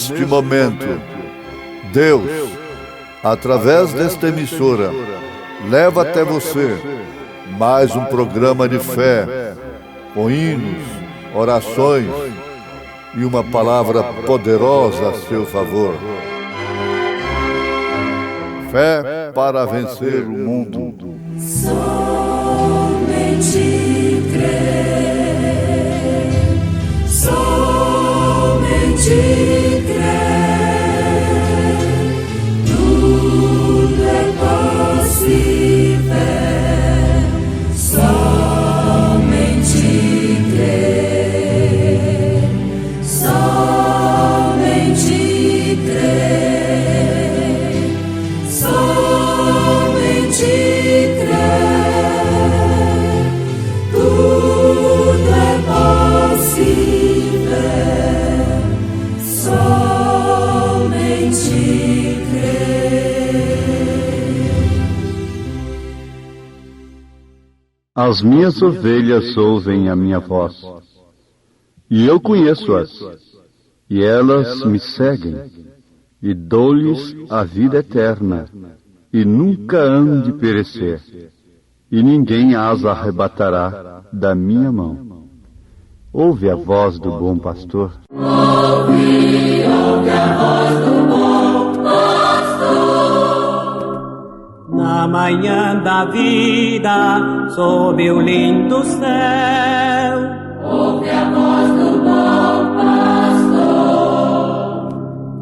neste momento, Deus, através desta emissora, leva até você mais um programa de fé, com hinos, orações e uma palavra poderosa a seu favor. Fé para vencer o mundo. Somente crer, somente crer, tudo é possível. Somente crer, somente crer, somente crer, tudo é possível. Somente crer. As minhas ovelhas ouvem a minha voz, e eu conheço-as, e elas me seguem, e dou-lhes a vida eterna, e nunca hão de perecer, e ninguém as arrebatará da minha mão. Ouve a voz do bom pastor. Ouve a voz do bom pastor. Na manhã da vida, sob o lindo céu, Ouve a voz do bom pastor.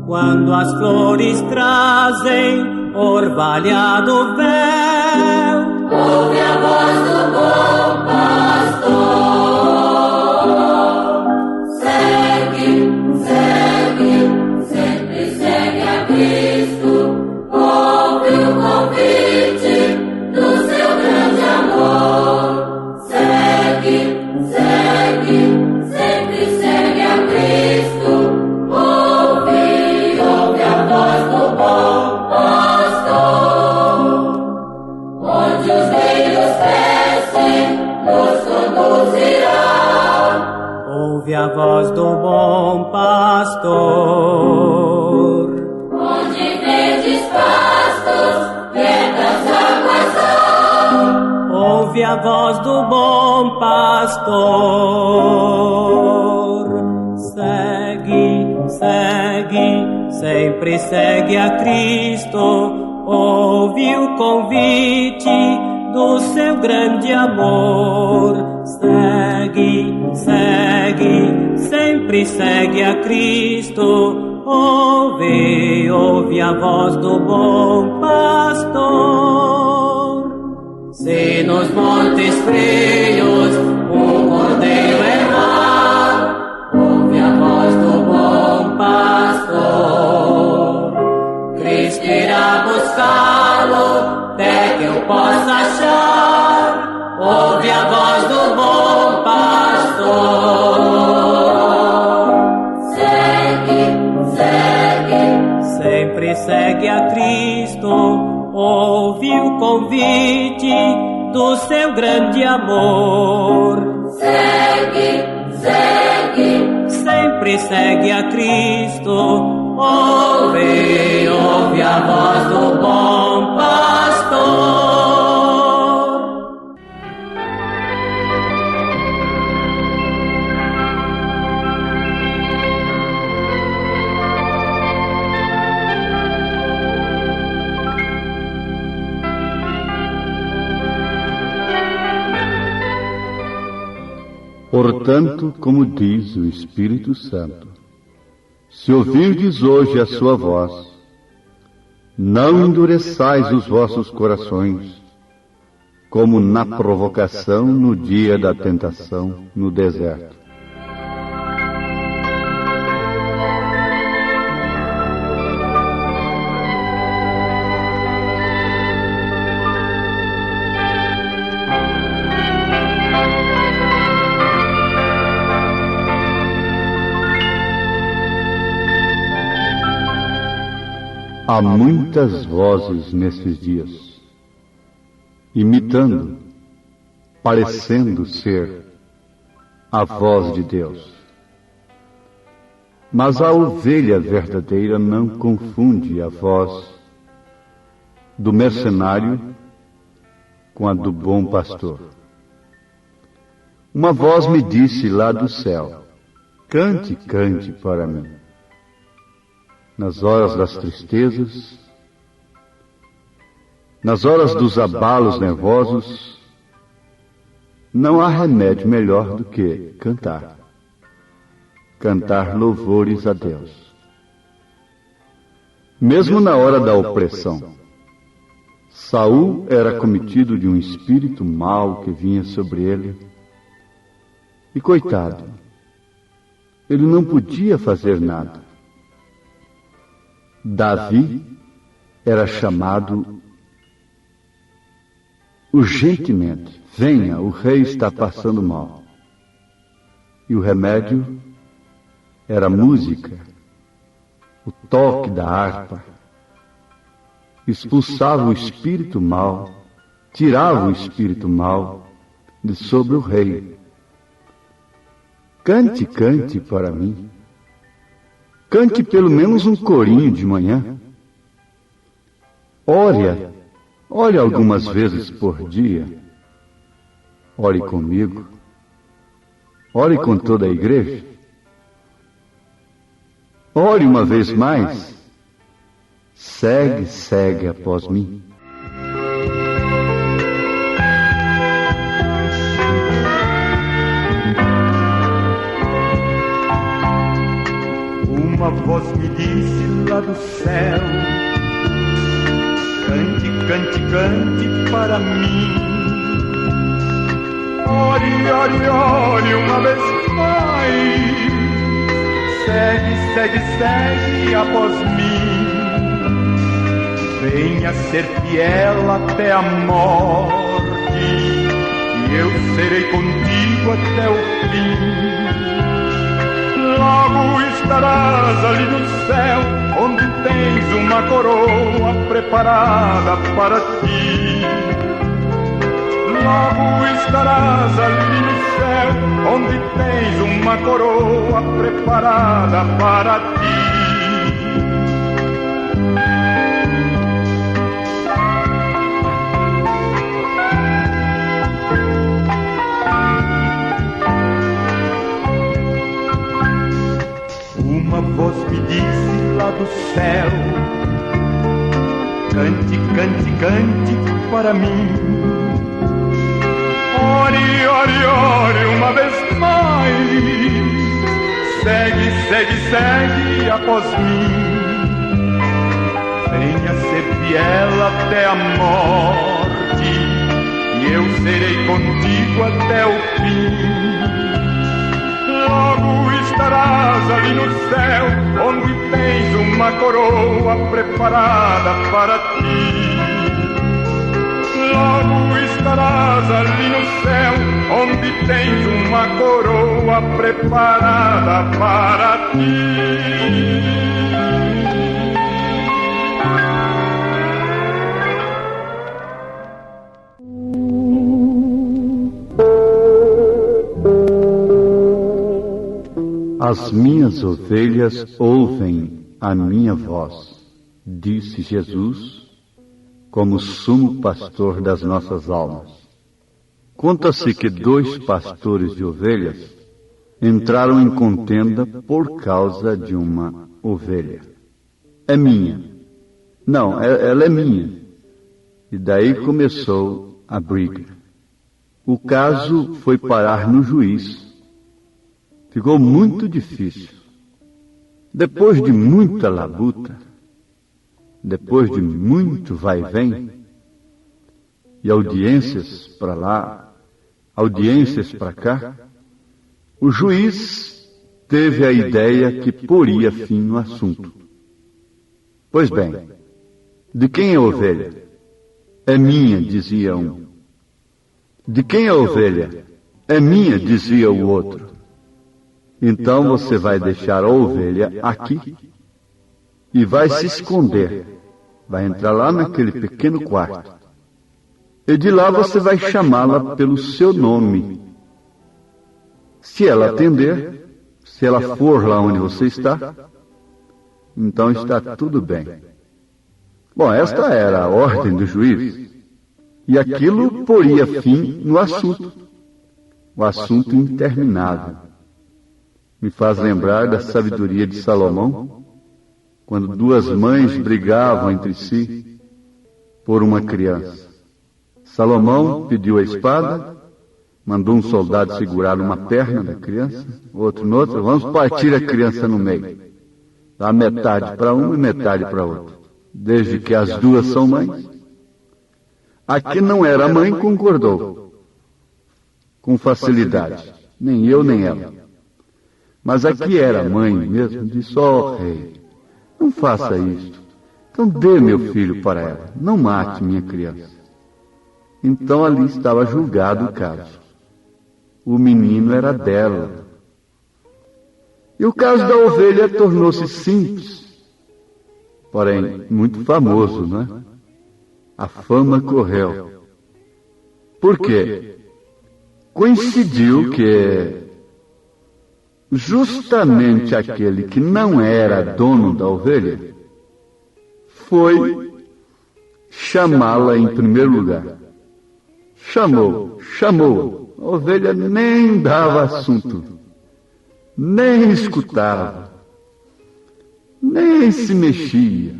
quando as flores trazem orvalhado véu, Ouve a voz do bom pastor. Segue, segue, sempre segue a Cristo. Ouve o convite do seu grande amor. Segue, segue, sempre segue a Cristo. Ouve a voz do bom pastor. Onde os rios crescem, nos conduzirá. ouve a voz do bom pastor. Onde verdes pastos, quietas águas há. Ouve a voz do bom pastor. Segue, segue, sempre segue a Cristo. Ouve o convite do seu grande amor. Segue, segue, sempre segue a Cristo. Ouve a voz do bom pastor. Se nos montes frios um cordeiro errar, ouve a voz do bom pastor. Cristo irá buscá-lo até que eu possa achar. Ouve a voz do bom pastor. Segue, segue, Sempre segue a Cristo. Ouve o convite do seu grande amor. segue, segue, Sempre segue a Cristo. Ouve a voz do bom pastor. Portanto, como diz o Espírito Santo, se ouvirdes hoje a sua voz, não endureçais os vossos corações, como na provocação no dia da tentação no deserto. Há muitas vozes nesses dias, imitando, parecendo ser a voz de Deus. Mas a ovelha verdadeira não confunde a voz do mercenário com a do bom pastor. Uma voz me disse lá do céu: cante, cante para mim. Nas horas das tristezas, nas horas dos abalos nervosos, não há remédio melhor do que cantar. Cantar louvores a Deus. Mesmo na hora da opressão, Saul era cometido de um espírito mau que vinha sobre ele. E coitado, ele não podia fazer nada. Davi era chamado urgentemente: venha, o rei está passando mal. E o remédio era música, o toque da harpa. Expulsava o espírito mau, tirava o espírito mau de sobre o rei. Cante, cante para mim. Cante pelo menos um corinho de manhã. Ore algumas vezes por dia. Ore comigo. Ore com toda a igreja. Ore uma vez mais. Segue, segue após mim. Uma voz me disse lá do céu: cante, cante, cante para mim. Ore, ore, ore uma vez mais. Segue, segue, segue após mim. Venha ser fiel até a morte, e eu serei contigo até o fim. Logo estarás ali no céu, onde tens uma coroa preparada para ti. Logo estarás ali no céu, onde tens uma coroa preparada para ti. Uma voz me disse lá do céu: cante, cante, cante para mim. Ore, ore, ore uma vez mais. Segue, segue, segue após mim. Venha ser fiel até a morte, e eu serei contigo até o fim. Logo estarás ali no céu, onde tens uma coroa preparada para ti. Logo estarás ali no céu, onde tens uma coroa preparada para ti. As minhas ovelhas ouvem a minha voz, disse Jesus, como sumo pastor das nossas almas. Conta-se que 2 pastores de ovelhas entraram em contenda por causa de uma ovelha. É minha. Não, ela é minha. E daí começou a briga. O caso foi parar no juiz. Ficou muito difícil. Depois de muita labuta, depois de muito vai e vem, e audiências para lá, audiências para cá, o juiz teve a ideia que poria fim no assunto. Pois bem, de quem é a ovelha? É minha, dizia um. De quem é a ovelha? É minha, dizia o outro. Então você vai deixar a ovelha aqui e vai se esconder. Vai entrar lá naquele pequeno quarto. E de lá você vai chamá-la pelo seu nome. Se ela atender, Se ela for lá onde você está, então está tudo bem. Bom, esta era a ordem do juiz. E aquilo poria fim no assunto. O assunto interminável. Me faz lembrar da sabedoria de Salomão, quando duas mães brigavam entre si por uma criança. Salomão pediu a espada, mandou um soldado segurar uma perna da criança, outro noutra, vamos partir a criança no meio. Dá metade para um e metade para outro. Desde que as duas são mães. A que não era mãe concordou. Com facilidade. Nem eu, nem ela. Mas a que era mãe mesmo disse, ó rei, não faça isto. Então dê meu filho para ela. Não mate minha criança. Então ali estava julgado o caso. O menino era dela. E o caso da ovelha tornou-se simples, porém muito famoso, não é? A fama correu. Por quê? Coincidiu que justamente aquele que não era dono da ovelha foi chamá-la em primeiro lugar. Chamou. A ovelha nem dava assunto, nem escutava, nem se mexia.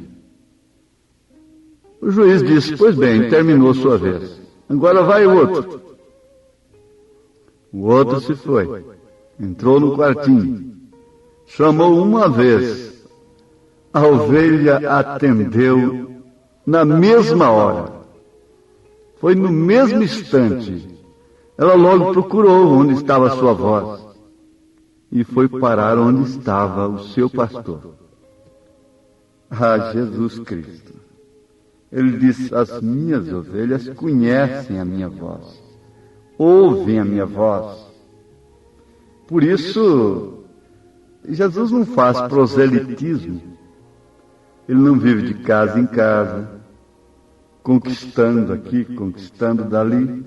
O juiz disse, pois bem, terminou sua vez. Agora vai o outro. O outro se foi. Entrou no quartinho. Chamou uma vez. A ovelha atendeu na mesma hora. Foi no mesmo instante. Ela logo procurou onde estava a sua voz. E foi parar onde estava o seu pastor. Ah, Jesus Cristo. Ele disse, as minhas ovelhas conhecem a minha voz. Ouvem a minha voz. Por isso, Jesus não faz proselitismo. Ele não vive de casa em casa, conquistando aqui, conquistando dali,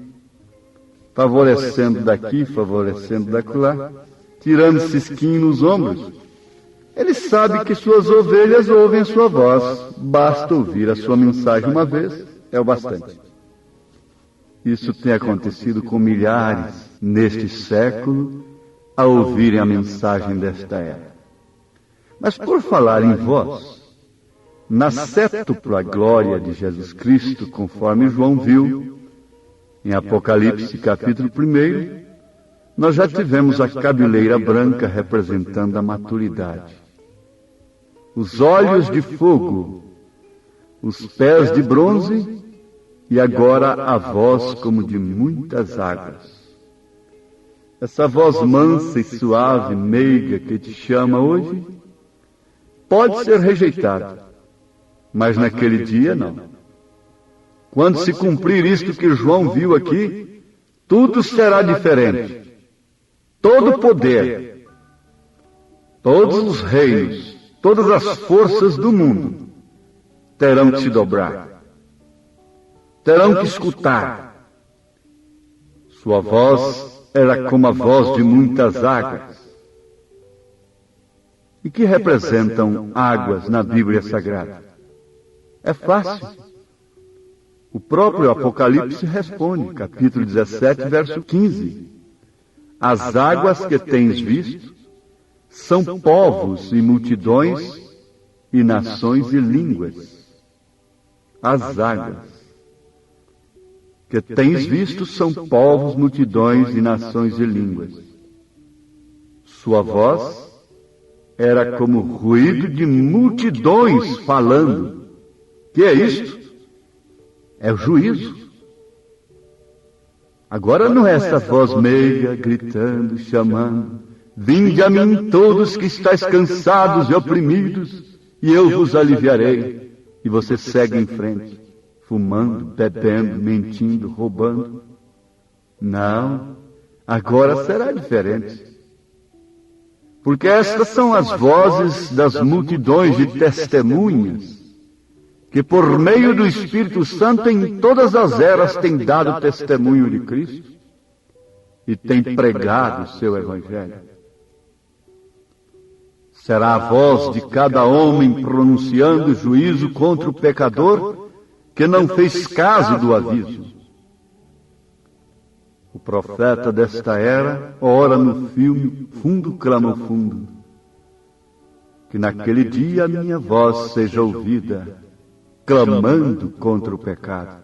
favorecendo daqui, favorecendo daquela, tirando cisquinho nos ombros. Ele sabe que suas ovelhas ouvem sua voz. Basta ouvir a sua mensagem uma vez, é o bastante. Isso tem acontecido com milhares neste século a ouvirem a mensagem desta era. Mas por falar em voz, na sétupla glória de Jesus Cristo, conforme João viu, em Apocalipse capítulo 1, nós já tivemos a cabeleira branca representando a maturidade, os olhos de fogo, os pés de bronze e agora a voz como de muitas águas. Essa voz mansa e suave, meiga que te chama hoje, pode ser rejeitada, mas naquele dia não. Quando se cumprir isto que João viu aqui, tudo será diferente. Todo poder, todos os reinos, todas as forças do mundo terão que se dobrar, terão que escutar. Sua voz era como a voz de muitas águas. E que representam águas na Bíblia Sagrada? É fácil. O próprio Apocalipse responde, capítulo 17, verso 15. As águas que tens visto são povos e multidões e nações e línguas. As águas que tens visto são povos, multidões e nações e línguas. Sua voz era como ruído de multidões falando. Que é isto? É o juízo. Agora não é essa voz meiga, gritando, chamando. Vinde a mim todos que estáis cansados e oprimidos, e eu vos aliviarei. E você segue em frente, fumando, bebendo, mentindo, roubando. Não, agora será diferente. Porque estas são as vozes das multidões de testemunhas, que por meio do Espírito Santo em todas as eras têm dado testemunho de Cristo e têm pregado o seu Evangelho. Será a voz de cada homem pronunciando juízo contra o pecador que não fez caso do aviso. O profeta desta era ora no filme, fundo clama ao fundo. Que naquele dia a minha voz seja ouvida, clamando contra o pecado.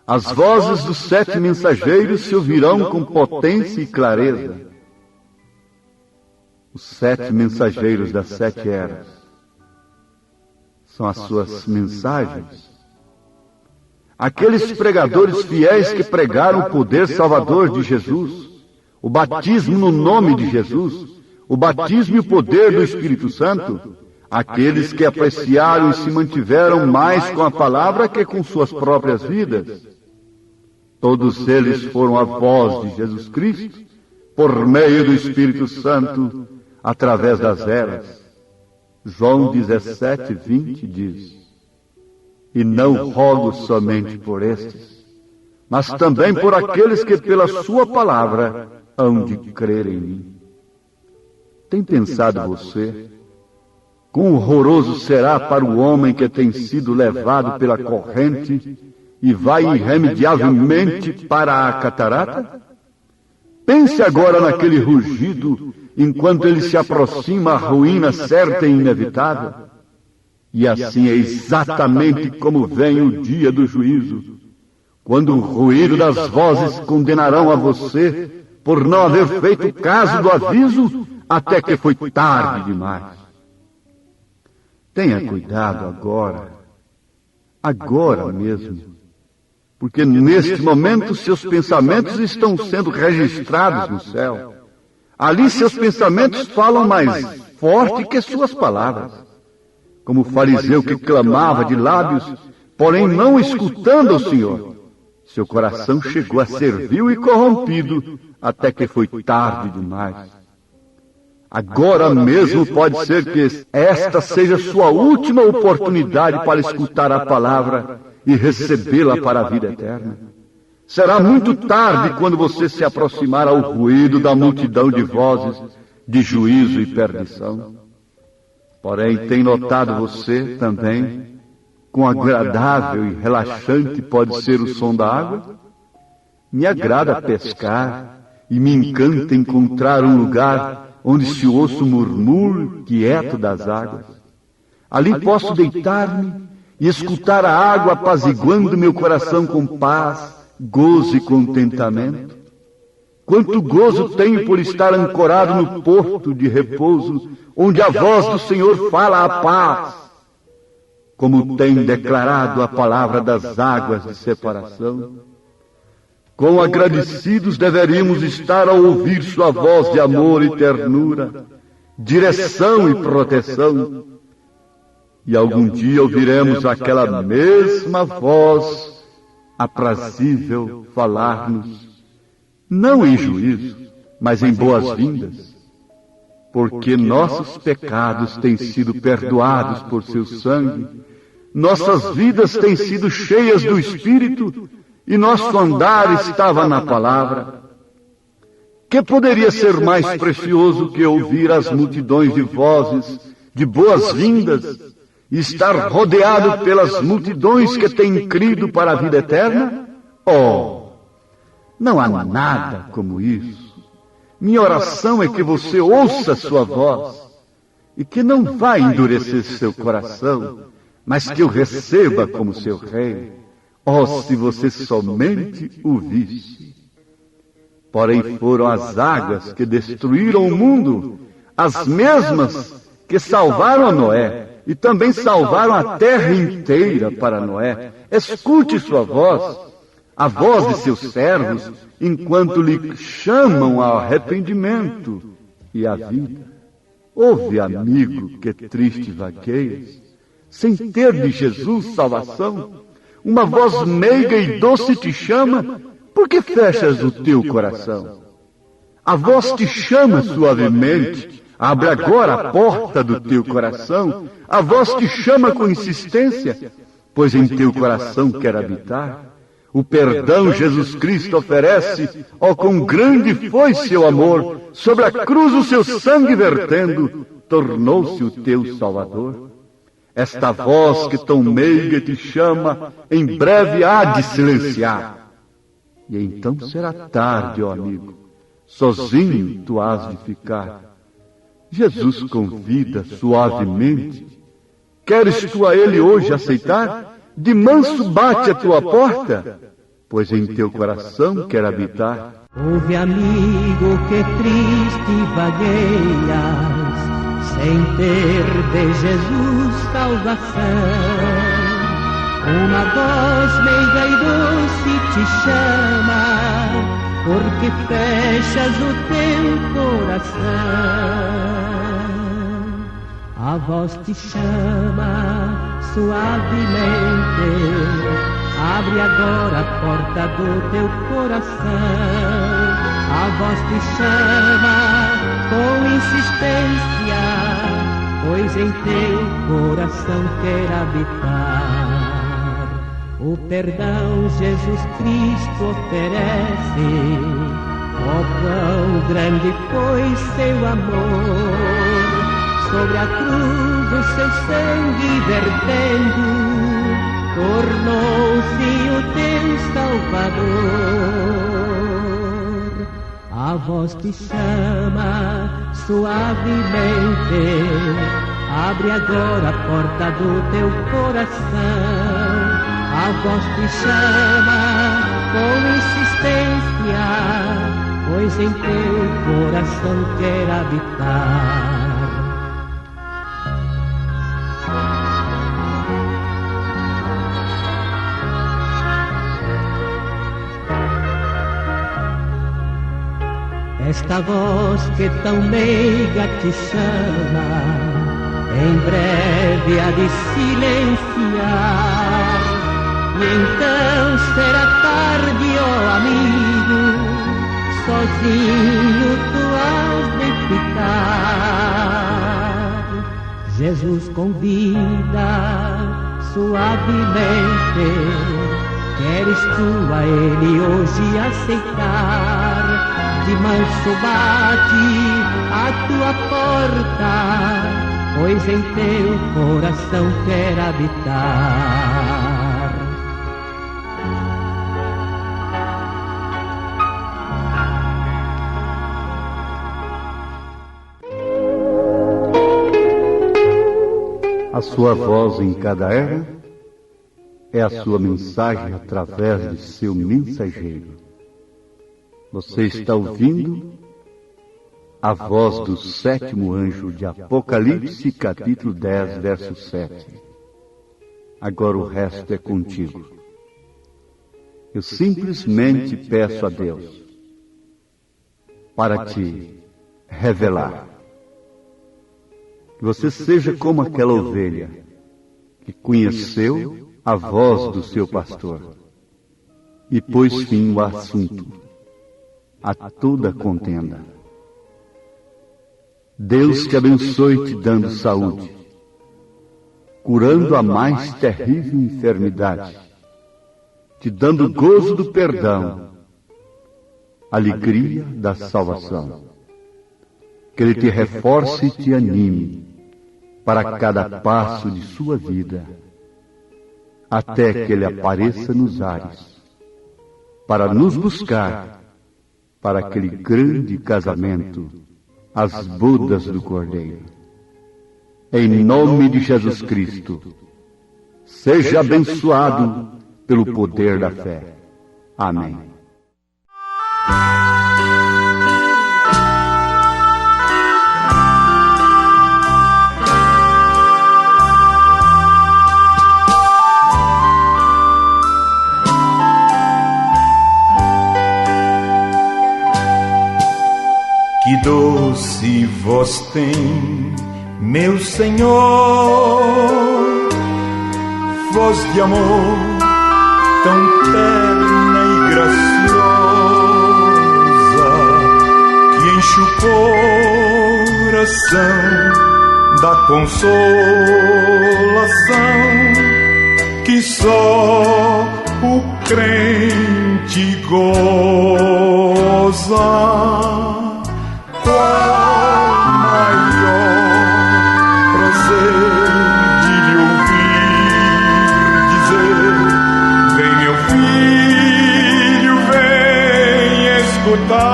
As vozes dos 7 mensageiros se ouvirão com potência e clareza. Os 7 mensageiros das 7 eras são as suas mensagens. Aqueles pregadores fiéis que pregaram o poder salvador de Jesus, o batismo no nome de Jesus, o batismo e o poder do Espírito Santo, aqueles que apreciaram e se mantiveram mais com a palavra que com suas próprias vidas. Todos eles foram a voz de Jesus Cristo, por meio do Espírito Santo, através das eras. João 17:20 diz: E não rogo somente por estes, mas também por aqueles que pela sua palavra hão de crer em mim. Tem pensado você, quão horroroso será para o homem que tem sido levado pela corrente e vai irremediavelmente para a catarata? Pense agora naquele rugido, enquanto ele se aproxima à ruína certa e inevitável. E assim é exatamente como vem o dia do juízo, quando o ruído das vozes condenarão a você por não haver feito caso do aviso até que foi tarde demais. Tenha cuidado agora mesmo, porque neste momento seus pensamentos estão sendo registrados no céu. Ali seus pensamentos falam mais forte que suas palavras. Como o fariseu que clamava de lábios, porém não escutando o Senhor. Seu coração chegou a ser vil e corrompido, até que foi tarde demais. Agora mesmo pode ser que esta seja sua última oportunidade para escutar a palavra e recebê-la para a vida eterna. Será muito tarde quando você se aproximar ao ruído da multidão de vozes de juízo e perdição. Porém, tem notado você também quão agradável e relaxante pode ser o som da água? Me agrada pescar e me encanta encontrar um lugar onde se ouça o murmúrio quieto das águas. Ali posso deitar-me e escutar a água apaziguando meu coração com paz, gozo e contentamento. Quanto gozo tenho por estar ancorado no porto de repouso, onde a voz do Senhor fala a paz, como tem declarado a palavra das águas de separação. Quão agradecidos deveríamos estar ao ouvir sua voz de amor e ternura, direção e proteção. E algum dia ouviremos aquela mesma voz aprazível falar-nos, não em juízo, mas em boas-vindas, porque nossos pecados têm sido perdoados por seu sangue, nossas vidas têm sido cheias do Espírito e nosso andar estava na palavra. Que poderia ser mais precioso que ouvir as multidões de vozes de boas-vindas e estar rodeado pelas multidões que têm crido para a vida eterna? Oh, não há nada como isso. Minha oração é que você ouça sua voz e que não vá endurecer seu coração, mas que o receba como seu rei. Oh, se você somente o visse! Porém foram as águas que destruíram o mundo, as mesmas que salvaram a Noé, e também salvaram a terra inteira para Noé. Escute sua voz, a voz de seus servos, enquanto lhe chamam ao arrependimento e à vida. Ouve, amigo, que triste vagueias, sem ter de Jesus salvação. Uma voz meiga e doce te chama, por que fechas o teu coração? A voz te chama suavemente, abre agora a porta do teu coração. A voz te chama com insistência, pois em teu coração quer habitar. O perdão Jesus Cristo oferece, ó quão grande foi seu amor, sobre a cruz o seu sangue vertendo, tornou-se o teu Salvador. Esta voz que tão meiga te chama, em breve há de silenciar. E então será tarde, ó amigo, sozinho tu has de ficar. Jesus convida suavemente. Queres tu a ele hoje aceitar? De manso bate a tua porta, pois em teu coração quer habitar. Ouve, amigo, que triste vagueias, sem ter de Jesus salvação. Uma voz meiga e doce te chama, porque fechas o teu coração. A voz te chama suavemente, abre agora a porta do teu coração. A voz te chama com insistência, pois em teu coração quer habitar. O perdão Jesus Cristo oferece, ó quão grande foi seu amor. Sobre a cruz o seu sangue vertendo, tornou-se o teu Salvador. A voz te chama suavemente, abre agora a porta do teu coração. A voz te chama com insistência, pois em teu coração quer habitar. Esta voz que tão meiga te chama, em breve há de silenciar. E então será tarde, ó amigo, sozinho tu has de ficar. Jesus convida suavemente, queres tu a ele hoje aceitar? De manso bate a tua porta, pois em teu coração quer habitar. A sua voz em cada era é a sua mensagem através de seu mensageiro. Você está ouvindo a voz do sétimo anjo de Apocalipse, capítulo 10, verso 7. Agora o resto é contigo. Eu simplesmente peço a Deus para te revelar. Que você seja como aquela ovelha que conheceu a voz do seu pastor e pôs fim ao assunto, a toda contenda. Deus te abençoe te dando saúde, curando a mais terrível enfermidade, te dando gozo do perdão, alegria da salvação. Que Ele te reforce e te anime para cada passo de sua vida, até que Ele apareça nos ares, para nos buscar para aquele grande casamento, as bodas do Cordeiro. Em nome de Jesus Cristo, seja abençoado pelo poder da fé. Amém. Que doce voz tem, meu Senhor, voz de amor tão terna e graciosa, que enche o coração da consolação que só o crente goza. Qual maior prazer de lhe ouvir dizer: vem meu filho, vem escutar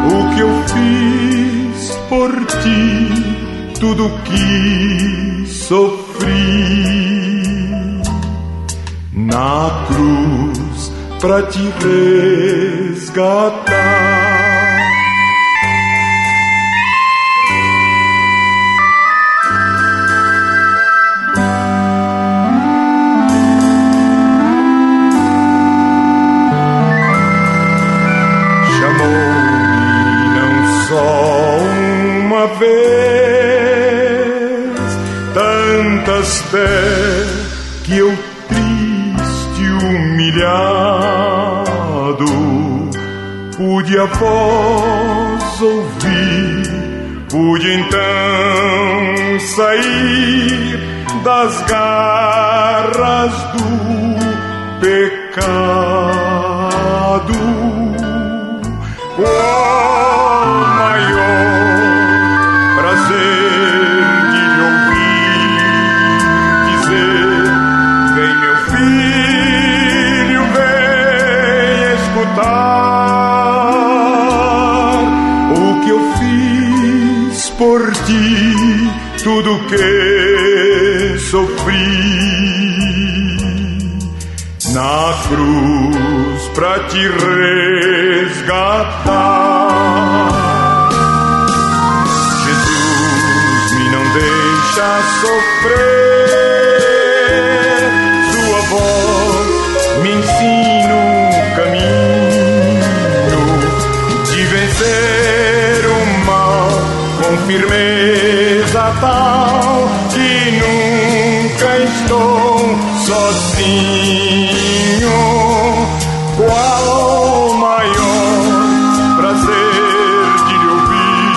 o que eu fiz por ti, tudo que sofri na cruz pra te resgatar. Chamou-me não só uma vez, tantas vezes que eu humilhado, pude a voz ouvir, pude então sair das garras do pecado. Qual maior prazer de lhe ouvir dizer: vem meu filho, o que eu fiz por ti, tudo que sofri na cruz pra te resgatar. Jesus me não deixa sofrer, sua voz me ensina o caminho de vencer o mal com firmeza tal que nunca estou sozinho. Qual o maior prazer de lhe ouvir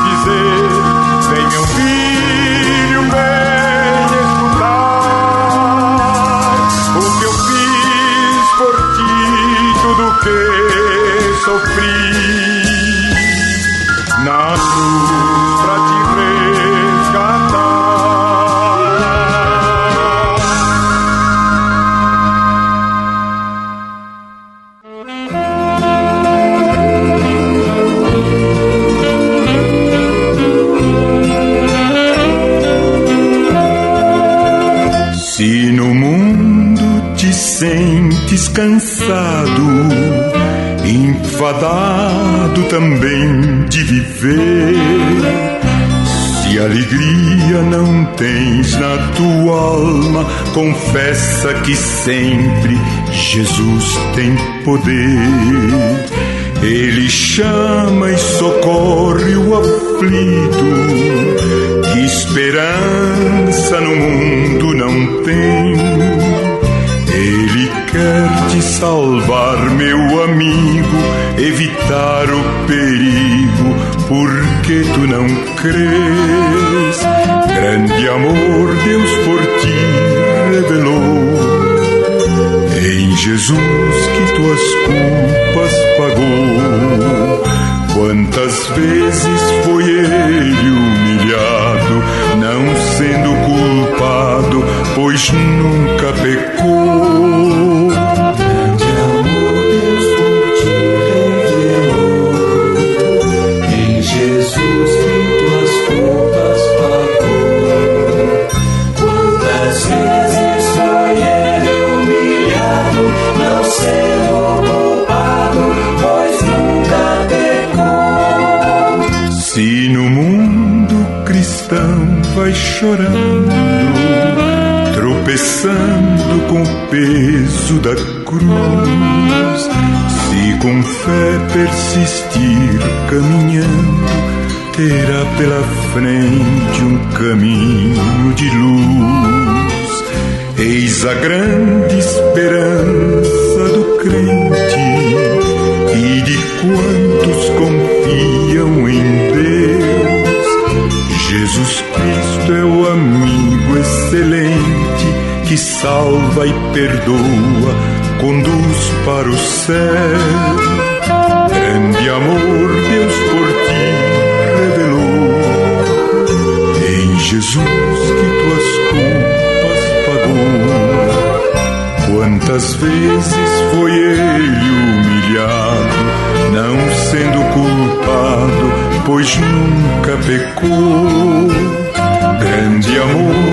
dizer: vem meu filho, vem escutar o que eu fiz por ti, tudo que sofri na cruz pra te resgatar. Se no mundo te sentes cansado, enfadado também de viver, se alegria não tens na tua alma, confessa que sempre Jesus tem poder. Ele chama e socorre o aflito, que esperança no mundo não tem. Ele quer te salvar, meu amigo, evitar o perigo, porque tu não crês. Grande amor Deus por ti revelou, em Jesus que tuas culpas pagou. Quantas vezes foi ele humilhado, não sendo culpado, pois nunca pecou. Grande amor Deus por ti revelou, em Jesus que tuas culpas pagou. Quantas vezes foi ele humilhado, não sendo culpado, pois nunca pecou. Se no mundo cristão vai chorando, tropeçando com o peso da cruz, se com fé persistir caminhando, terá pela frente um caminho de luz. Eis a grande esperança do crente e de quantos confiam em Deus. Jesus Cristo é o amigo excelente que salva e perdoa, conduz para o céu. Grande amor Deus por ti revelou, em Jesus que tuas culpas pagou. Quantas vezes foi ele humilhado, não sendo culpado, pois nunca pecou. Grande amor